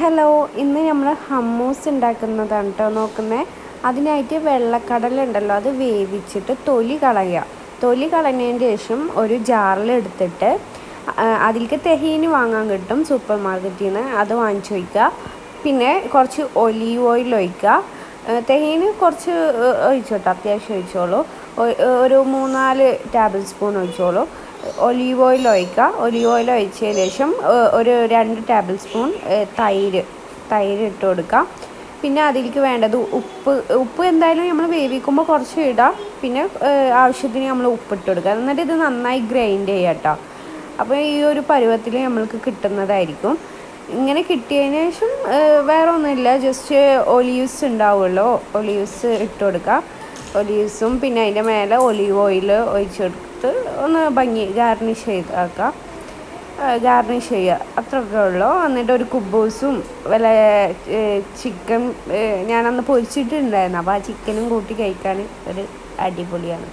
Hello, ഇന്ന് നമ്മൾ hummus ഉണ്ടാക്കുന്നതാണ് കേട്ടോ നോക്കുന്നത്. അതിനായിട്ട് വെള്ളക്കടല ഉണ്ടല്ലോ, അത് വേവിച്ചിട്ട് തൊലി കളയുക. തൊലി കളഞ്ഞതിന് ശേഷം ഒരു ജാറിലെടുത്തിട്ട് അതിലേക്ക് തെഹീനി വാങ്ങാൻ കിട്ടും സൂപ്പർ മാർക്കറ്റിൽ നിന്ന്, അത് വാങ്ങിച്ച് വയ്ക്കുക. പിന്നെ കുറച്ച് ഒലീവ് ഓയിൽ ഒഴിക്കുക. തെഹീനി കുറച്ച് ഒഴിച്ചോട്ടോ, അത്യാവശ്യം ഒഴിച്ചോളൂ. ഒരു 3-4 ടേബിൾ സ്പൂൺ ഒഴിച്ചോളൂ. ഒലീവ് ഓയിൽ ഒഴിക്കുക. ഒലീവ് ഓയിൽ ഒഴിച്ചതിന് ശേഷം ഒരു 2 ടേബിൾ സ്പൂൺ തൈര് ഇട്ട് കൊടുക്കുക. പിന്നെ അതിലേക്ക് വേണ്ടത് ഉപ്പ് എന്തായാലും നമ്മൾ വേവിക്കുമ്പോൾ കുറച്ച് ഇടാം. പിന്നെ ആവശ്യത്തിന് നമ്മൾ ഉപ്പിട്ട് കൊടുക്കുക. എന്നിട്ട് ഇത് നന്നായി ഗ്രൈൻഡ് ചെയ്യുക കേട്ടോ. അപ്പോൾ ഈ ഒരു പരുവത്തിൽ നമ്മൾക്ക് കിട്ടുന്നതായിരിക്കും. ഇങ്ങനെ കിട്ടിയതിന് ശേഷം വേറെ ഒന്നുമില്ല, ജസ്റ്റ് ഒലീവ്സ് ഉണ്ടാവുമല്ലോ, ഒലീവ്സ് ഇട്ട് കൊടുക്കുക. ഒലീവ്സും പിന്നെ അതിൻ്റെ മേലെ ഒലീവ് ഓയിൽ ഒഴിച്ചെടുത്ത് ഒന്ന് ഗാർണിഷ് ചെയ്താക്കാം. ഗാർണിഷ് ചെയ്യുക, അത്രയൊക്കെ ഉള്ളൂ. എന്നിട്ട് ഒരു കുബൂസും വല്ല ചിക്കൻ ഞാനന്ന് പൊരിച്ചിട്ടുണ്ടായിരുന്നു, അപ്പോൾ ആ ചിക്കനും കൂട്ടി കഴിക്കാൻ ഒരു അടിപൊളിയാണ്.